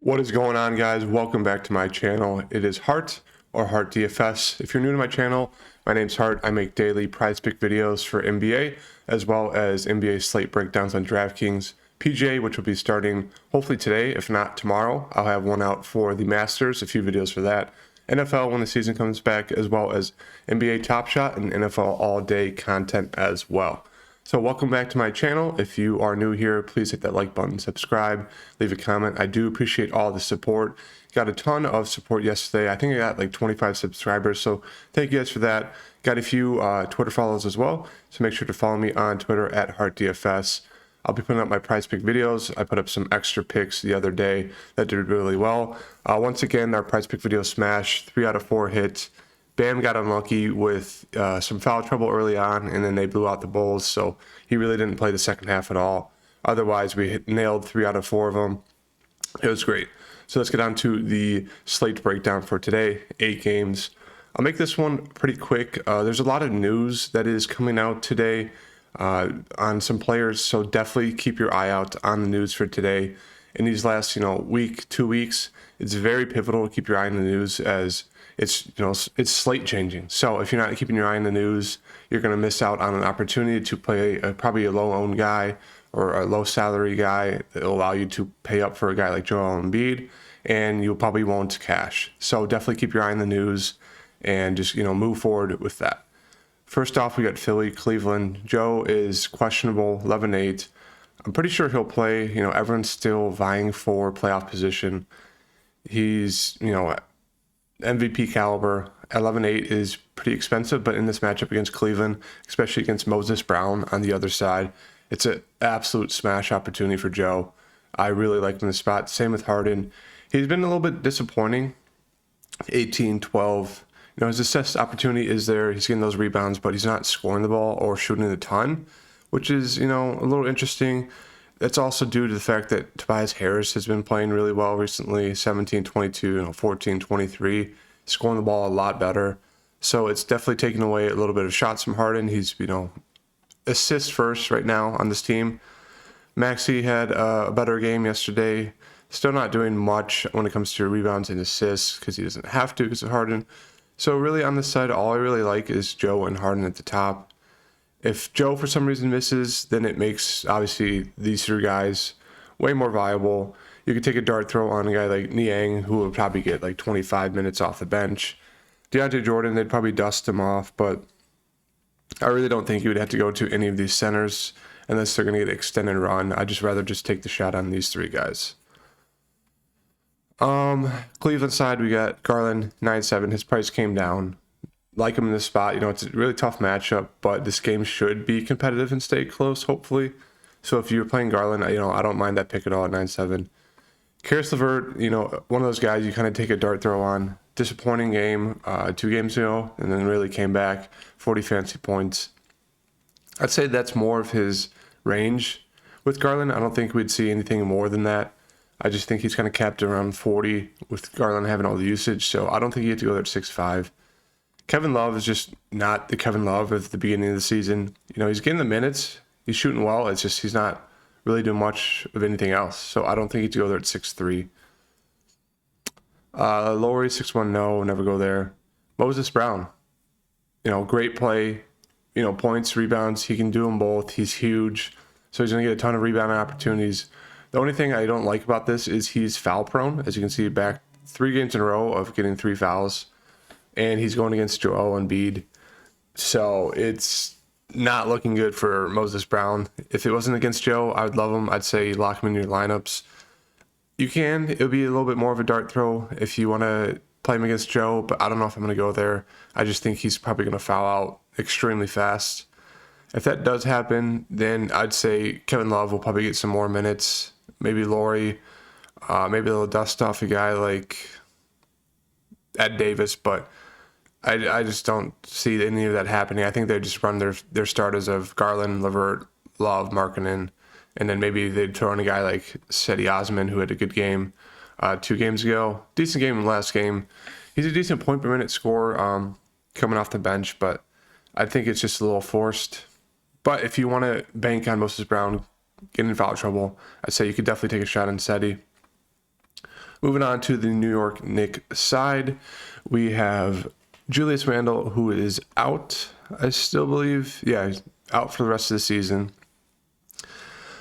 What is going on, guys? Welcome back to my channel. It is Hart or Hart DFS. If you're new to my channel, my name's Hart. I make daily prize pick videos for NBA as well as NBA Slate Breakdowns on Draftkings. PGA, which will be starting hopefully today, if not tomorrow. I'll have one out for the Masters, a few videos for that. NFL when the season comes back, as well as NBA Top Shot and NFL All Day content as well. So welcome back to my channel. If you are new here, please hit that like button, subscribe, leave a comment. I do appreciate all the support. Got a ton of support yesterday. I think I got like 25 subscribers, so thank you guys for that. Got a few Twitter follows as well, so make sure to follow me on Twitter at HartDFS. I'll be putting up my prize pick videos. I put up some extra picks the other day that did really well. Once again, our prize pick video smashed, 3 out of 4 hits. Bam got unlucky with some foul trouble early on, and then they blew out the Bulls, so he really didn't play the second half at all. Otherwise, we nailed 3 out of 4 of them. It was great. So let's get on to the slate breakdown for today, 8 games. I'll make this one pretty quick. There's a lot of news that is coming out today on some players, so definitely keep your eye out on the news for today. In these last, week, 2 weeks, it's very pivotal to keep your eye on the news as it's slate changing. So if you're not keeping your eye on the news, you're going to miss out on an opportunity to play probably a low-owned guy or a low-salary guy that will allow you to pay up for a guy like Joel Embiid, and you probably won't cash. So definitely keep your eye on the news and just move forward with that. First off, we got Philly, Cleveland. Joe is questionable, 11-8. I'm pretty sure he'll play. Everyone's still vying for playoff position. He's, MVP caliber. 11-8 is pretty expensive, but in this matchup against Cleveland, especially against Moses Brown on the other side, it's an absolute smash opportunity for Joe. I really like him in the spot. Same with Harden. He's been a little bit disappointing. 18, 12. His assist opportunity is there. He's getting those rebounds, but he's not scoring the ball or shooting a ton, which is, a little interesting. That's also due to the fact that Tobias Harris has been playing really well recently, 17, 22, 14, 23, scoring the ball a lot better. So it's definitely taken away a little bit of shots from Harden. He's, assist first right now on this team. Maxey had a better game yesterday. Still not doing much when it comes to rebounds and assists because he doesn't have to because of Harden. So really on this side, all I really like is Joe and Harden at the top. If Joe for some reason misses, then it makes obviously these 3 guys way more viable. You could take a dart throw on a guy like Niang, who would probably get like 25 minutes off the bench. DeAndre Jordan, they'd probably dust him off, but I really don't think you would have to go to any of these centers unless they're going to get an extended run. I'd just rather just take the shot on these 3 guys. Cleveland side, we got Garland, 9-7. His price came down. Like him in this spot. It's a really tough matchup, but this game should be competitive and stay close, hopefully. So if you're playing Garland, I don't mind that pick at all at 9-7. Karis LeVert, one of those guys you kind of take a dart throw on. Disappointing game 2 games ago, and then really came back, 40 fantasy points. I'd say that's more of his range with Garland. I don't think we'd see anything more than that. I just think he's kind of capped around 40 with Garland having all the usage, so I don't think you have to go there at 6-5. Kevin Love is just not the Kevin Love of the beginning of the season. He's getting the minutes. He's shooting well. It's just he's not really doing much of anything else. So I don't think he'd go there at 6-3. Lowry, 6-1, no, never go there. Moses Brown, great play. Points, rebounds. He can do them both. He's huge. So he's going to get a ton of rebounding opportunities. The only thing I don't like about this is he's foul prone. As you can see, back 3 games in a row of getting 3 fouls. And he's going against Joel Embiid. So it's not looking good for Moses Brown. If it wasn't against Joe, I would love him. I'd say lock him in your lineups. You can. It'll be a little bit more of a dart throw if you want to play him against Joe, but I don't know if I'm going to go there. I just think he's probably going to foul out extremely fast. If that does happen, then I'd say Kevin Love will probably get some more minutes. Maybe Lowry. Maybe they'll dust off a guy like Ed Davis, but I just don't see any of that happening. I think they just run their starters of Garland, LeVert, Love, Markkanen, and then maybe they'd throw in a guy like Cedi Osman, who had a good game 2 games ago. Decent game in the last game. He's a decent point per minute scorer coming off the bench, but I think it's just a little forced. But if you want to bank on Moses Brown getting in foul trouble, I'd say you could definitely take a shot on Cedi. Moving on to the New York Knicks side, we have Julius Randle, who is out, I still believe. Yeah, he's out for the rest of the season.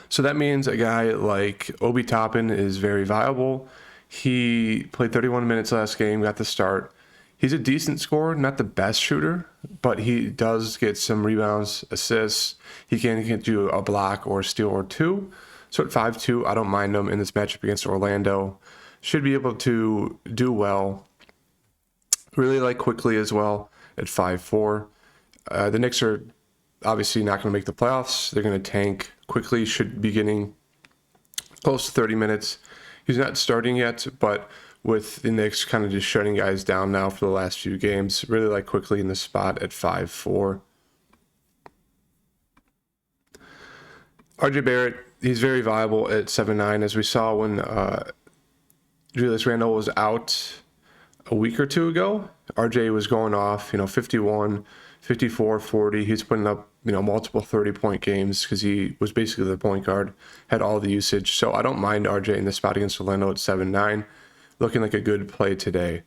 So that means a guy like Obi Toppin is very viable. He played 31 minutes last game, got the start. He's a decent scorer, not the best shooter, but he does get some rebounds, assists. He can get you a block or a steal or two. So at 5'2", I don't mind him in this matchup against Orlando. Should be able to do well. Really like quickly as well at 5'4". The Knicks are obviously not going to make the playoffs. They're going to tank. Quickly should be getting close to 30 minutes. He's not starting yet, but with the Knicks kind of just shutting guys down now for the last few games, really like quickly in the spot at 5'4". RJ Barrett, he's very viable at 7'9", as we saw when Julius Randle was out a week or two ago. RJ was going off, 51, 54, 40. He's putting up, multiple 30-point games because he was basically the point guard, had all the usage. So I don't mind RJ in the spot against Orlando at 7'9", looking like a good play today.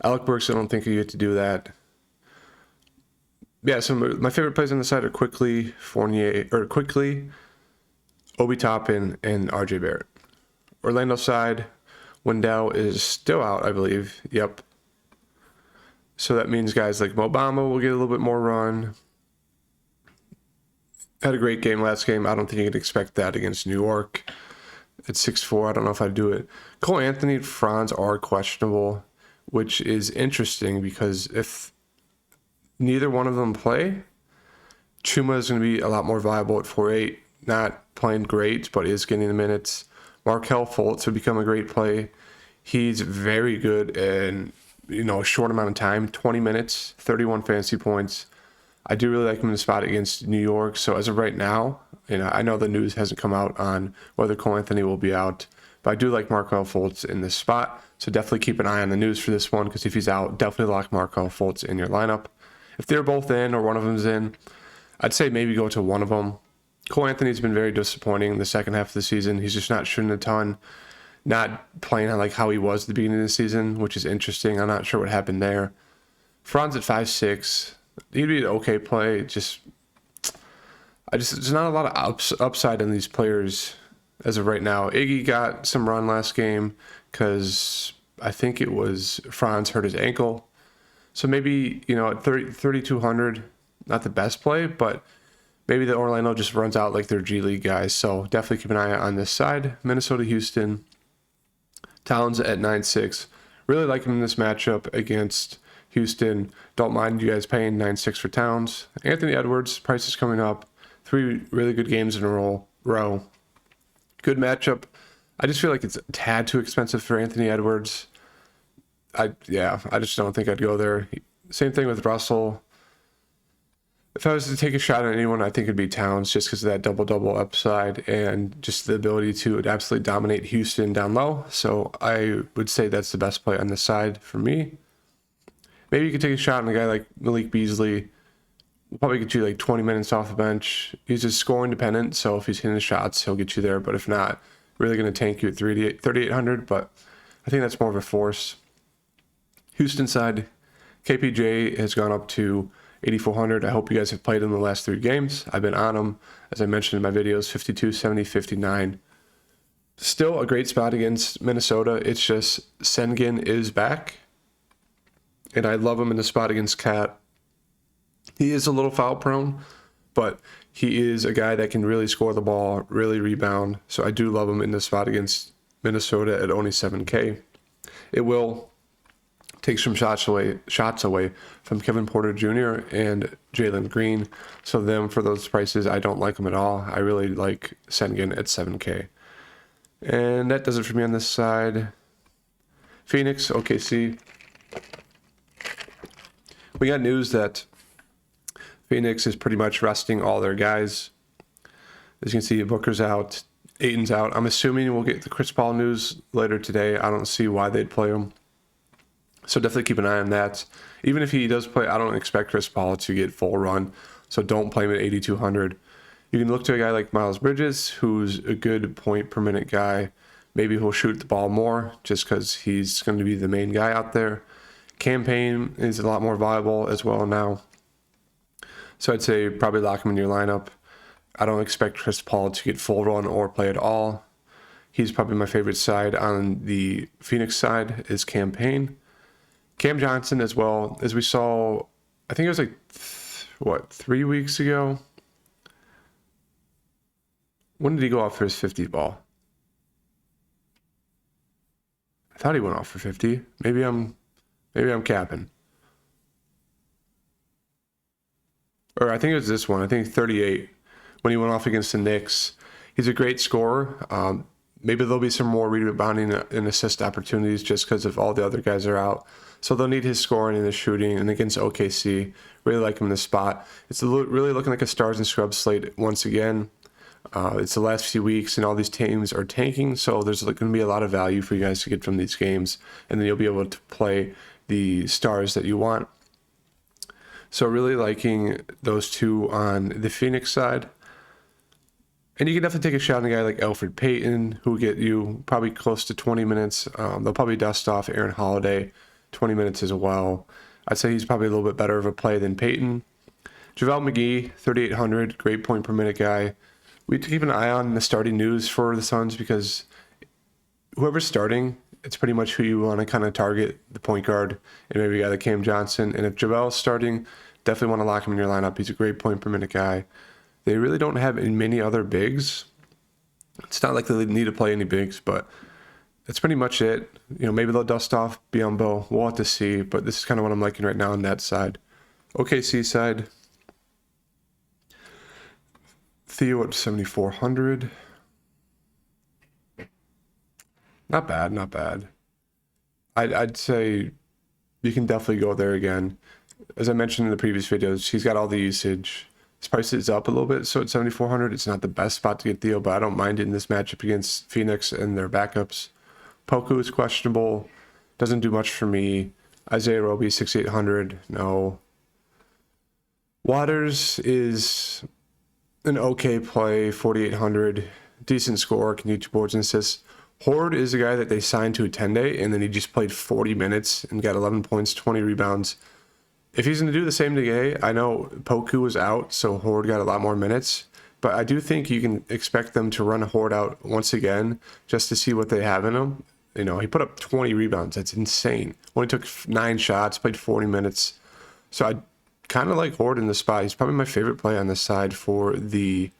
Alec Burks, I don't think you get to do that. Yeah, some of my favorite plays on the side are quickly, Obi Toppin, and RJ Barrett. Orlando side, Wendell is still out, I believe. Yep. So that means guys like Mo Bamba will get a little bit more run. Had a great game last game. I don't think you can expect that against New York. At 6'4", I don't know if I'd do it. Cole Anthony and Franz are questionable, which is interesting because if neither one of them play, Chuma is going to be a lot more viable at 4'8". Not playing great, but is getting the minutes. Markelle Fultz would become a great play. He's very good in a short amount of time, 20 minutes, 31 fantasy points. I do really like him in the spot against New York. So as of right now, I know the news hasn't come out on whether Cole Anthony will be out, but I do like Markelle Fultz in this spot. So definitely keep an eye on the news for this one, because if he's out, definitely lock Markelle Fultz in your lineup. If they're both in or one of them's in, I'd say maybe go to one of them. Cole Anthony's been very disappointing in the second half of the season. He's just not shooting a ton, not playing like how he was at the beginning of the season, which is interesting. I'm not sure what happened there. Franz at 5'6", he'd be an okay play. There's not a lot of upside in these players as of right now. Iggy got some run last game because I think it was Franz hurt his ankle. So maybe, at 3,200, not the best play, but maybe the Orlando just runs out like their G League guys. So definitely keep an eye on this side. Minnesota, Houston. Towns at 9'6". Really like him in this matchup against Houston. Don't mind you guys paying 9'6" for Towns. Anthony Edwards, price is coming up. 3 really good games in a row. Good matchup. I just feel like it's a tad too expensive for Anthony Edwards. I just don't think I'd go there. Same thing with Russell. If I was to take a shot at anyone, I think it'd be Towns, just because of that double-double upside and just the ability to absolutely dominate Houston down low. So I would say that's the best play on the side for me. Maybe you could take a shot on a guy like Malik Beasley. We'll probably get you like 20 minutes off the bench. He's just scoring dependent, so if he's hitting the shots, he'll get you there. But if not, really going to tank you at 3,800. But I think that's more of a force. Houston side, KPJ has gone up to 8,400. I hope you guys have played him the last 3 games. I've been on him, as I mentioned in my videos, 52, 70, 59. Still a great spot against Minnesota. It's just Sengun is back, and I love him in the spot against Cat. He is a little foul prone, but he is a guy that can really score the ball, really rebound. So I do love him in the spot against Minnesota at only 7K. It will take some shots away from Kevin Porter Jr. and Jalen Green. So them, for those prices, I don't like them at all. I really like Sengun at 7K. And that does it for me on this side. Phoenix, OKC. We got news that Phoenix is pretty much resting all their guys. As you can see, Booker's out, Ayton's out. I'm assuming we'll get the Chris Paul news later today. I don't see why they'd play him. So definitely keep an eye on that. Even if he does play, I don't expect Chris Paul to get full run. So don't play him at 8,200. You can look to a guy like Miles Bridges, who's a good point per minute guy. Maybe he'll shoot the ball more just because he's going to be the main guy out there. Campaign is a lot more viable as well now. So I'd say probably lock him in your lineup. I don't expect Chris Paul to get full run or play at all. He's probably my favorite side. On the Phoenix side is Campaign. Cam Johnson as well, as we saw, I think it was like, 3 weeks ago? When did he go off for his 50 ball? I thought he went off for 50. Maybe I'm capping. Or I think it was this one. I think 38 when he went off against the Knicks. He's a great scorer. Maybe there'll be some more rebounding and assist opportunities just because of all the other guys are out. So they'll need his scoring and his shooting. And against OKC, really like him in the spot. It's really looking like a stars and scrubs slate once again. It's the last few weeks, and all these teams are tanking, so there's going to be a lot of value for you guys to get from these games, and then you'll be able to play the stars that you want. So really liking those two on the Phoenix side. And you can definitely take a shot on a guy like Elfrid Payton, who will get you probably close to 20 minutes. They'll probably dust off Aaron Holiday 20 minutes as well. I'd say he's probably a little bit better of a play than Payton. JaVale McGee, 3,800, great point per minute guy. We have to keep an eye on the starting news for the Suns because whoever's starting, it's pretty much who you want to kind of target, the point guard, and maybe a guy like Cam Johnson. And if JaVale's starting, definitely want to lock him in your lineup. He's a great point per minute guy. They really don't have many other bigs. It's not like they need to play any bigs, but that's pretty much it. Maybe they'll dust off Biyombo. We'll have to see, but this is kind of what I'm liking right now on that side. OKC side. Theo at 7,400. Not bad. I'd say you can definitely go there again. As I mentioned in the previous videos, he's got all the usage. His price is up a little bit, so at 7,400, it's not the best spot to get Theo, but I don't mind it in this matchup against Phoenix and their backups. Poku is questionable. Doesn't do much for me. Isaiah Roby, 6,800. No. Waters is an okay play, 4,800. Decent score, can do 2 boards and assists. Horde is a guy that they signed to a 10-day, and then he just played 40 minutes and got 11 points, 20 rebounds. If he's going to do the same today, I know Poku was out, so Horde got a lot more minutes. But I do think you can expect them to run Horde out once again just to see what they have in him. He put up 20 rebounds. That's insane. Only took 9 shots, played 40 minutes. So I kind of like Horde in the spot. He's probably my favorite play on this side for the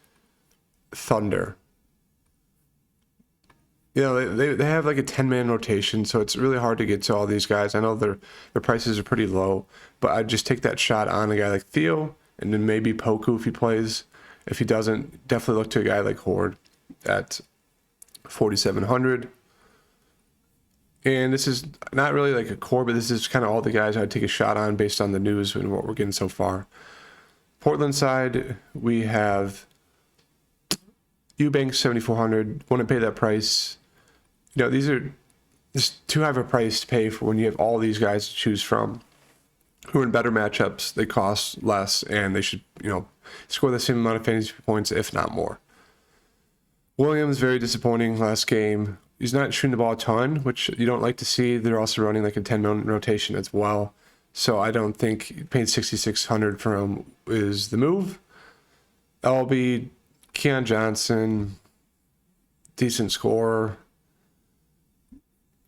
Thunder. They have like a 10-man rotation, so it's really hard to get to all these guys. I know their prices are pretty low, but I'd just take that shot on a guy like Theo, and then maybe Poku if he plays. If he doesn't, definitely look to a guy like Horde at 4,700. And this is not really like a core, but this is kind of all the guys I'd take a shot on based on the news and what we're getting so far. Portland side, we have Eubanks, 7,400. Wouldn't pay that price. These are just too high of a price to pay for when you have all these guys to choose from who are in better matchups. They cost less, and they should, score the same amount of fantasy points, if not more. Williams, very disappointing last game. He's not shooting the ball a ton, which you don't like to see. They're also running like a 10-man rotation as well. So I don't think paying 6,600 for him is the move. LB, Keon Johnson, decent scorer.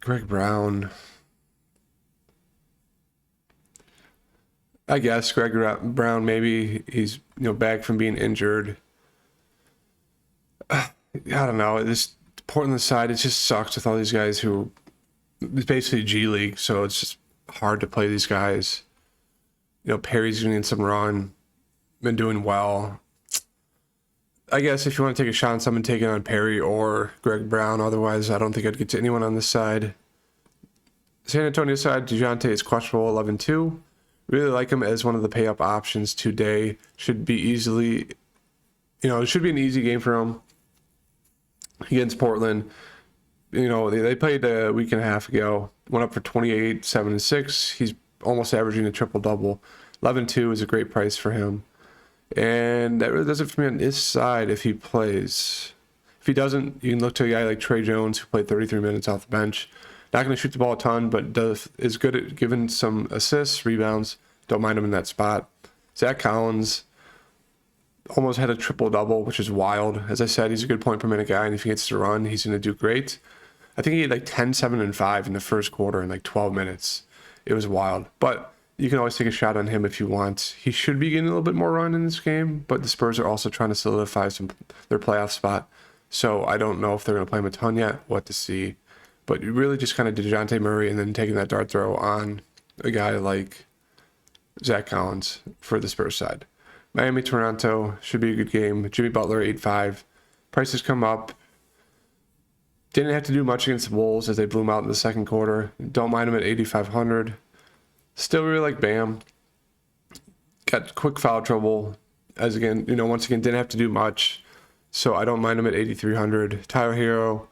Greg Brown. I guess Greg Brown, maybe he's back from being injured. I don't know. This Portland side, it just sucks with all these guys who it's basically G League, so it's just hard to play these guys. Perry's getting some run, been doing well. I guess if you want to take a shot on someone, take it on Perry or Greg Brown. Otherwise, I don't think I'd get to anyone on this side. San Antonio side, DeJounte is questionable, 11-2. Really like him as one of the pay-up options today. Should be easily, it should be an easy game for him against Portland. They played a week and a half ago. Went up for 28, 7 and 6. He's almost averaging a triple-double. 11-2 is a great price for him. And that really does it for me on this side if he plays. If he doesn't, you can look to a guy like Trey Jones, who played 33 minutes off the bench. Not going to shoot the ball a ton, but is good at giving some assists, rebounds. Don't mind him in that spot. Zach Collins almost had a triple-double, which is wild. As I said, he's a good point per minute guy, and if he gets to run, he's going to do great. I think he had like 10, 7, and 5 in the first quarter in like 12 minutes. It was wild. But you can always take a shot on him if you want. He should be getting a little bit more run in this game, but the Spurs are also trying to solidify their playoff spot. So I don't know if they're going to play him a ton yet. What to see. But you really just kind of did DeJounte Murray and then taking that dart throw on a guy like Zach Collins for the Spurs side. Miami-Toronto should be a good game. Jimmy Butler, 8-5. Prices come up. Didn't have to do much against the Wolves as they blew him out in the second quarter. Don't mind him at 8,500. Still really like Bam. Got quick foul trouble. As again, once again, didn't have to do much. So I don't mind him at 8,300. Tyler Hero,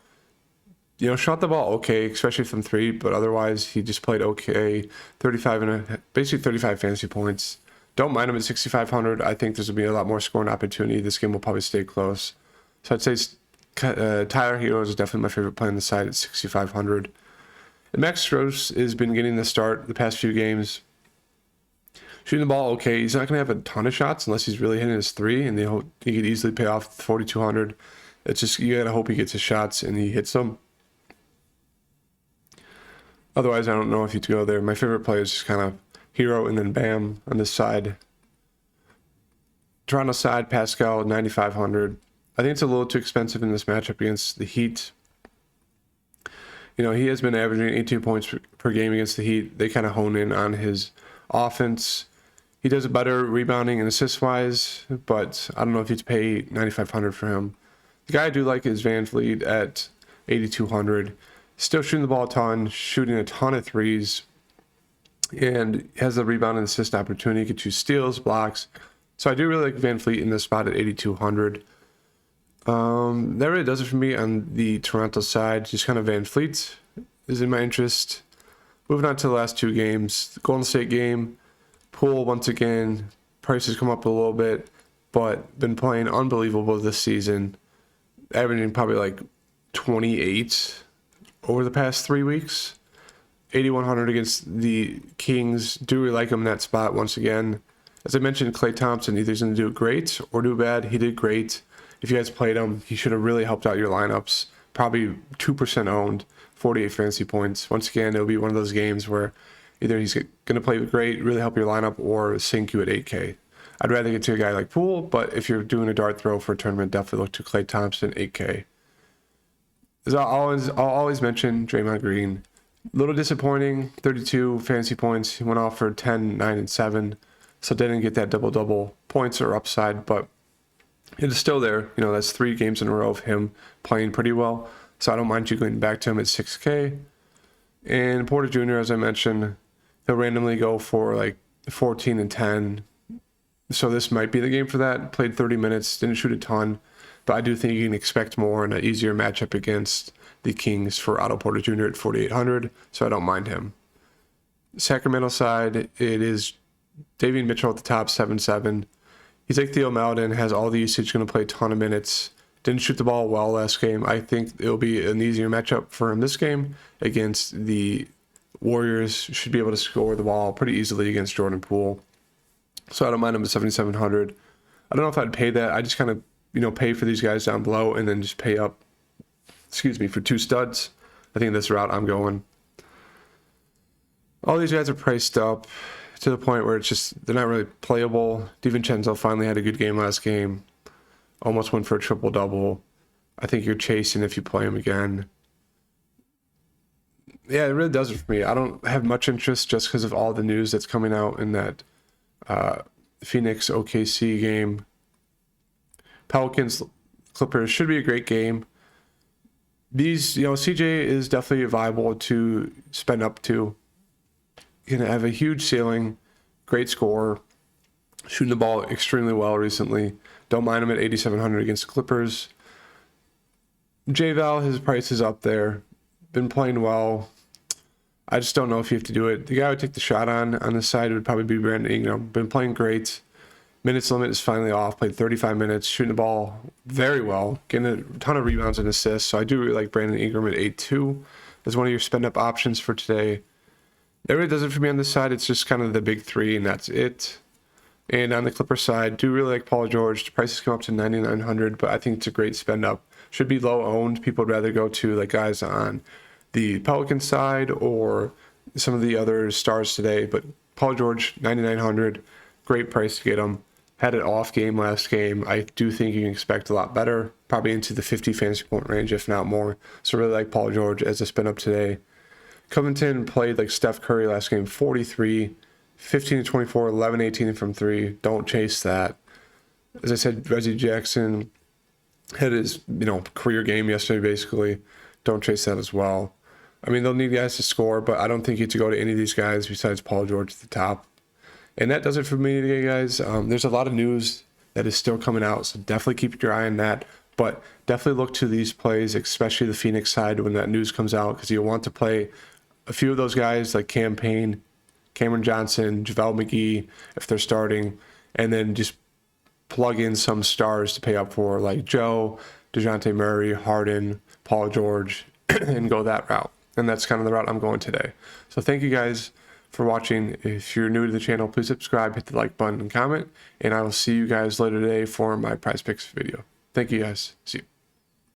shot the ball okay, especially from three, but otherwise he just played okay. Basically 35 fantasy points. Don't mind him at 6,500. I think there's going to be a lot more scoring opportunity. This game will probably stay close. So I'd say Tyler Hero is definitely my favorite play on the side at 6,500. And Max Strus has been getting the start the past few games. Shooting the ball okay. He's not going to have a ton of shots unless he's really hitting his three, and he could easily pay off 4,200. It's just, you got to hope he gets his shots and he hits them. Otherwise, I don't know if you'd go there. My favorite play is just kind of Hero and then Bam on this side. Toronto side, Pascal, 9,500. I think it's a little too expensive in this matchup against the Heat. He has been averaging 18 points per game against the Heat. They kind of hone in on his offense. He does it better rebounding and assist-wise, but I don't know if you'd pay 9,500 for him. The guy I do like is Van Vliet at 8,200. Still shooting the ball a ton, shooting a ton of threes, and has the rebound and assist opportunity. He could choose steals, blocks. So I do really like Van Vliet in this spot at 8,200. That really does it for me on the Toronto side. Just kind of Van Vliet is in my interest. Moving on to the last two games. The Golden State game. Poole, once again, prices come up a little bit, but been playing unbelievable this season. Averaging probably like 28 over the past 3 weeks. 8,100 against the Kings. Do really like him in that spot once again. As I mentioned, Klay Thompson, either he's going to do great or do bad. He did great. If you guys played him, he should have really helped out your lineups. Probably 2% owned, 48 fantasy points. Once again, it'll be one of those games where either he's going to play great, really help your lineup, or sink you at 8K. I'd rather get to a guy like Poole, but if you're doing a dart throw for a tournament, definitely look to Klay Thompson, 8K. As I'll always mention Draymond Green. A little disappointing, 32 fantasy points. He went off for 10, 9, and 7. So didn't get that double-double points or upside, but it is still there. That's 3 games in a row of him playing pretty well. So I don't mind you going back to him at 6K. And Porter Jr., as I mentioned, he'll randomly go for like 14 and 10. So this might be the game for that. Played 30 minutes, didn't shoot a ton. But I do think you can expect more in an easier matchup against the Kings for Otto Porter Jr. at 4,800. So I don't mind him. Sacramento side, it is Davion Mitchell at the top, 7-7. He's like Theo Maledon, has all the usage, going to play a ton of minutes. Didn't shoot the ball well last game. I think it'll be an easier matchup for him this game against the Warriors. Should be able to score the ball pretty easily against Jordan Poole. So I don't mind him at 7,700. I don't know if I'd pay that. I just kind of, pay for these guys down below and then just pay up, for 2 studs. I think that's the route I'm going. All these guys are priced up to the point where it's just, they're not really playable. DiVincenzo finally had a good game last game. Almost went for a triple-double. I think you're chasing if you play him again. Yeah, it really does it for me. I don't have much interest just because of all the news that's coming out in that Phoenix OKC game. Pelicans Clippers should be a great game. These, CJ is definitely viable to spend up to. Going to have a huge ceiling, great scorer, shooting the ball extremely well recently. Don't mind him at 8,700 against the Clippers. J-Val, his price is up there. Been playing well. I just don't know if you have to do it. The guy I would take the shot on this side would probably be Brandon Ingram. Been playing great. Minutes limit is finally off. Played 35 minutes, shooting the ball very well, getting a ton of rebounds and assists. So I do really like Brandon Ingram at 8-2 as one of your spend-up options for today. That really does it for me on this side. It's just kind of the big three, and that's it. And on the Clipper side, do really like Paul George. The prices come up to 9,900, but I think it's a great spend-up. Should be low owned. People would rather go to like guys on the Pelican side or some of the other stars today. But Paul George, 9,900, great price to get him. Had an off game last game. I do think you can expect a lot better, probably into the 50 fantasy point range, if not more. So really like Paul George as a spin up today. Covington played like Steph Curry last game, 43, 15 to 24, 11, 18 from three. Don't chase that. As I said, Reggie Jackson had his career game yesterday, basically. Don't chase that as well. I mean, they'll need guys to score, but I don't think you have to go to any of these guys besides Paul George at the top. And that does it for me today, guys. There's a lot of news that is still coming out, so definitely keep your eye on that. But definitely look to these plays, especially the Phoenix side, when that news comes out, because you'll want to play a few of those guys like Cam Payne, Cameron Johnson, JaVale McGee, if they're starting, and then just plug in some stars to pay up for, like Joe, DeJounte Murray, Harden, Paul George, and go that route. And that's kind of the route I'm going today. So thank you guys for watching. If you're new to the channel, please subscribe, hit the like button, and comment. And I will see you guys later today for my Prize Picks video. Thank you guys. See you.